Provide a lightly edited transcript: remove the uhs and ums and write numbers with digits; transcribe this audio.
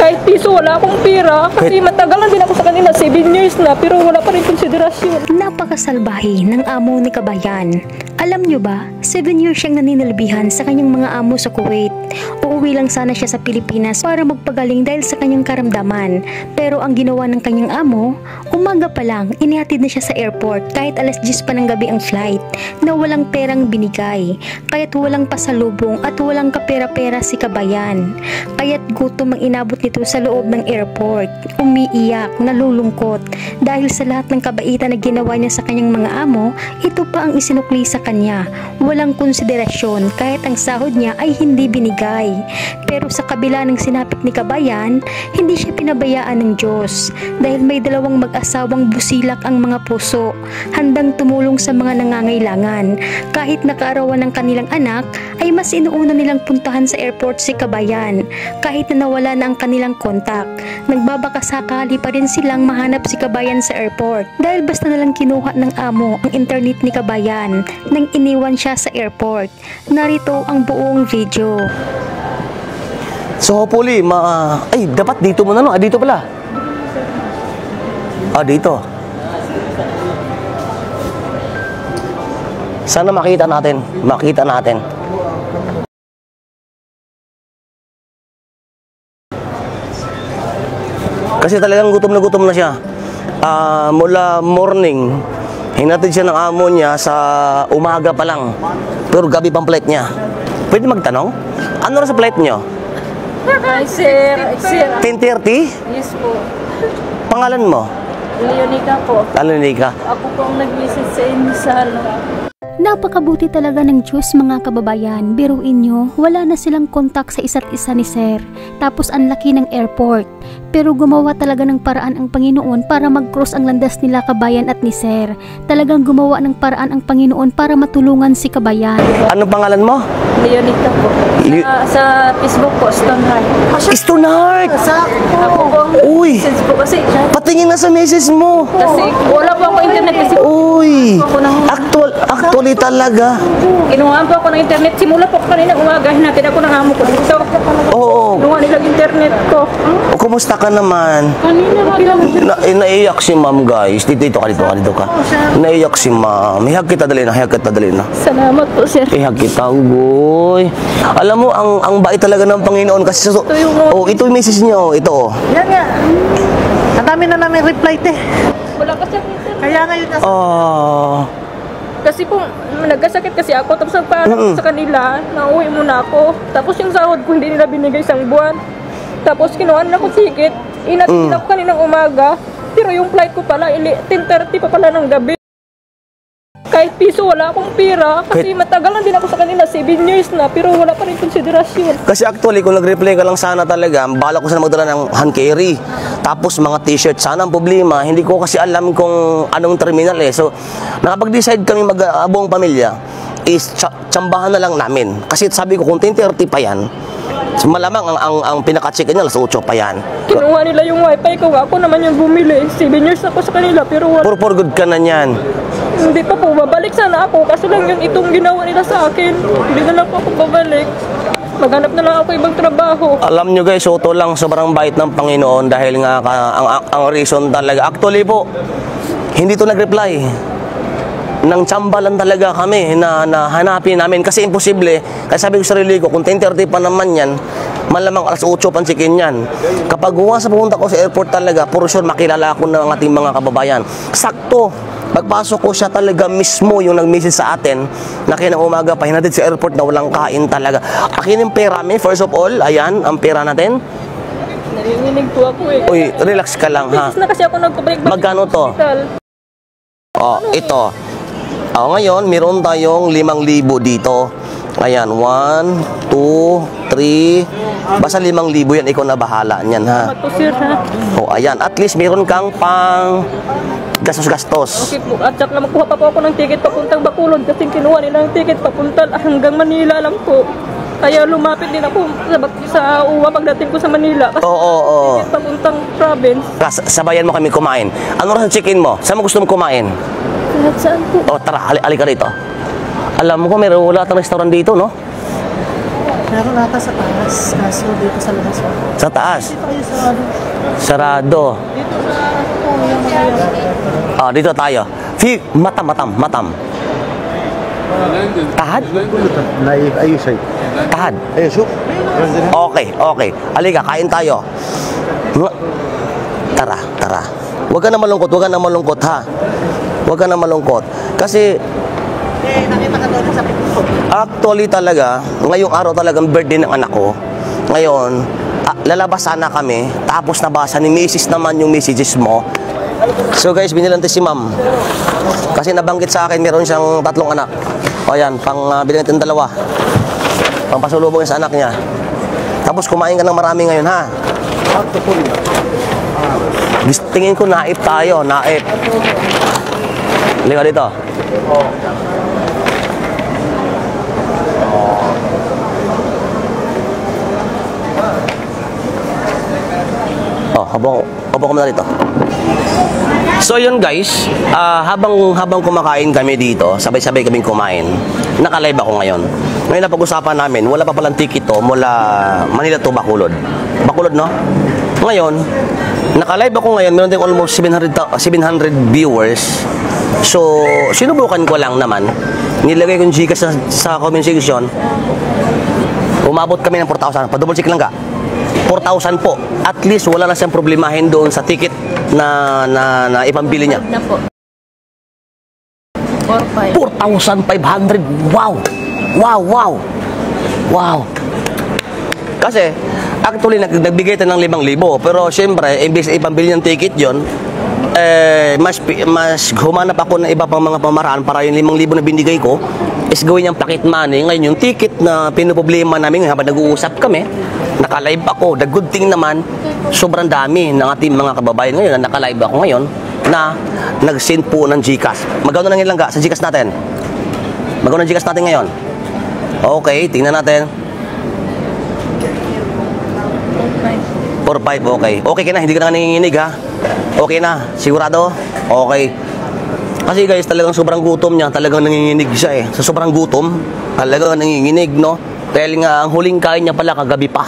Kahit piso, wala akong pera. Kasi matagal na din ako sa kanila, 7 years na, pero wala pa rin konsiderasyon. Napakasalbahe ng amo ni Kabayan. Alam nyo ba, 7 years siyang naninilbihan sa kanyang mga amo sa Kuwait. Uuwi lang sana siya sa Pilipinas para magpagaling dahil sa kanyang karamdaman. Pero ang ginawa ng kanyang amo, umaga pa lang, inihatid na siya sa airport kahit alas 10 pa ng gabi ang flight na walang perang binigay. Kaya't walang pasalubong at walang kapera-pera si Kabayan. Kaya't gutom ang inabot nito sa loob ng airport. Umiiyak, nalulungkot dahil sa lahat ng kabaitan na ginawa niya sa kanyang mga amo, ito pa ang isinukli sa kanya. Walang konsiderasyon kahit ang sahod niya ay hindi binigay. Pero sa kabila ng sinapit ni Kabayan, hindi siya pinabayaan ng Diyos dahil may dalawang mag-asawang busilak ang mga puso, handang tumulong sa mga nangangailangan. Kahit nakaarawan ng kanilang anak, ay mas inuuna nilang puntahan sa airport si Kabayan. Kahit na nawala na ang kanilang kontak, nagbabakasakali pa rin silang mahanap si Kabayan sa airport dahil basta nalang kinuha ng amo ang internet ni Kabayan nang iniwan siya sa airport. Narito ang buong video. So hopefully, ay dapat dito muna no? Dito pala. Dito. Sana makita natin. Kasi talagang gutom na siya. Mula morning, hinatid siya ng amo niya sa umaga pa lang. Pero gabi pang flight niya. Pwede magtanong? Ano na sa flight niyo? Ay, sir. 10:30? Yes po. Pangalan mo? Leonica po. Leonica. Ako po ang nag-message sa inyo sa Napakabuti talaga ng Diyos mga kababayan. Biruin nyo, wala na silang kontak sa isa't isa ni Sir. Tapos ang laki ng airport. Pero gumawa talaga ng paraan ang Panginoon para mag-cross ang landas nila Kabayan at ni Sir. Talagang gumawa ng paraan ang Panginoon para matulungan si Kabayan. Ano pangalan mo? Leonica po. Sa Facebook po, Stoneheart. Stoneheart! Ako po ang Uy! message po kasi. Patingin na sa message mo. Kasi wala po ako internet kasi. Uy! Actually talaga. Kinuhaan po ako ng internet. Simula po kanina umaga, hinatid ako ng amo ko dito. Oo. Kinuha nilang internet ko. Kumusta ka naman? Kanina Naiyak si ma'am guys. Dito ka. Naiyak si ma'am. Ihag kita dali na. Salamat po, sir. Ihag kita, ugoy. Alam mo, ang bait talaga ng Panginoon kasi ito yung message niya, ito. Yan nga. Ang dami na namin reply, te. Wala kasi ako, sir. Kaya ngayon na. Kasi po, nagkasakit kasi ako. Tapos nagpaalam sa kanila, nauwi muna ako. Tapos yung sahod ko hindi nila binigay isang buwan. Tapos kinuha na ako ticket. Inatid ako kaninang umaga. Pero yung flight ko pala, 10:30 pa pala ng gabi. Kahit piso, wala akong pera. Kasi matagal na din ako sa kanila, 7 years na. Pero wala pa rin konsiderasyon. Kasi actually, kung nag-reply ka lang sana talaga, bala ko sana magdala ng hand carry. Tapos mga t-shirt. Sana ang problema, hindi ko kasi alam kung anong terminal So, nakapag-decide kami buong pamilya, is tsambahan na lang namin. Kasi sabi ko, kung 10:30 pa yan, malamang ang pinaka-check niya, alas 8 pa yan. Kinuha nila yung wifi ko. Ako naman yung bumili. 7 years ako sa kanila. Pero wala. For good ka na yan. Hindi pa po, babalik sana ako. Kaso lang yung itong ginawa nila sa akin. Hindi na lang po ako babalik. Maghanap na lang ako ibang trabaho. Alam nyo guys, ito lang sobrang bait ng Panginoon dahil nga ang reason talaga. Actually po, hindi to nag-reply. Nang tsambalan talaga kami na hanapin namin kasi imposible. Kasi sabi ko sa sarili ko, kung 10:30 pa naman yan, malamang alas 8 pansikin yan. Kapag sa pupunta ko sa airport talaga, for sure makilala ako ng ating mga kababayan. Sakto. Pagpasok ko siya talaga mismo yung nag-message sa atin na kinang umaga pa hinatid sa airport na walang kain talaga. Akin yung pera mi, first of all, ayan, ang pera natin. Narinig po ako Uy, relax ka lang ha. Na kasi ako nagpabalik. Magkano to? Ito. Ngayon, meron tayong 5,000 dito. Ayan, 1, 2, 3. Basta 5,000 yan, ikaw na bahala niyan ha. Sir, ha? Ayan, at least meron kang pang gastos-gastos. Okay po. At saka makuha pa po ako ng ticket papuntang Bacolod kasi kinuha nila ng ticket papunta hanggang Manila lang po. Kaya lumapit din ako sa UWA pagdating ko sa Manila. Kasi ticket papuntang province. Sabayan mo kami kumain. Ano rin chicken mo? Saan mo gusto mong kumain? Saan po? Tara, halika rito. Alam mo ko, wala tayong restaurant dito, no? Meron nata sa taas. Kaso dito sa labas. Sa taas. Dito kayo sa ano. Sarado. Dito sa ano po. Yung mga Ah, dito tayo. Matam. Tahad? نايف اي شيء Tahad. ايه شوف Okay. Halika, kain tayo. Tara. Huwag ka na malungkot, ha? Huwag ka na malungkot. Kasi, nakita ka doon sa picture. actually talaga, ngayong araw talagang birthday ng anak ko. Ngayon, lalabas sana kami, tapos nabasa ni Mrs. naman yung messages mo. So guys, binilante si ma'am. Kasi nabanggit sa akin, meron siyang 3 anak. O yan, bilhin natin 2. Pampasulubong sa anak niya. Tapos kumain ka ng marami ngayon, ha? Tingin ko naip tayo, naip. Halika dito. Habang ko muna dito. So yun guys, habang kumakain kami dito, sabay-sabay kaming kumain. Naka-live ako ngayon. Ngayon na pag-usapan namin, wala pa palang ticket to mula Manila to Bacolod. Bacolod, no? Ngayon, naka-live ako ngayon, meron tayong almost 700 viewers. So, sinubukan ko lang naman. Nilagay ko yung Gcash sa comment section. Umabot kami ng 4,000. Pa-double check lang ka. 4,000 po. At least wala na siyang problemahin doon sa ticket na ipambili niya. Na po. 4,500. Wow. Kasi, actually, nagbigay tayo ng 5,000. Pero, syempre, imbis ipambili ng ticket yon, mas humanap ako ng iba pang mga pamaraan para yung 5,000 na binigay ko is gawin niyang pocket money. Ngayon, yung ticket na pinuproblema namin habang nag-uusap kami, naka-live ako. The good thing naman, sobrang dami ng ating mga kababayan ngayon na naka-live ako ngayon na nag-send po ng Gcash. Magkano na lang sa Gcash natin? Magkano ng Gcash natin ngayon? Okay, tingnan natin. 4,500, okay. Okay ka na, hindi ka na nanginginig, ha? Okay na, sigurado? Okay. Kasi guys, talagang sobrang gutom niya, talagang nanginginig siya eh. Sa sobrang gutom, talagang nanginginig, no? Dahil nga, ang huling kain niya pala kagabi pa.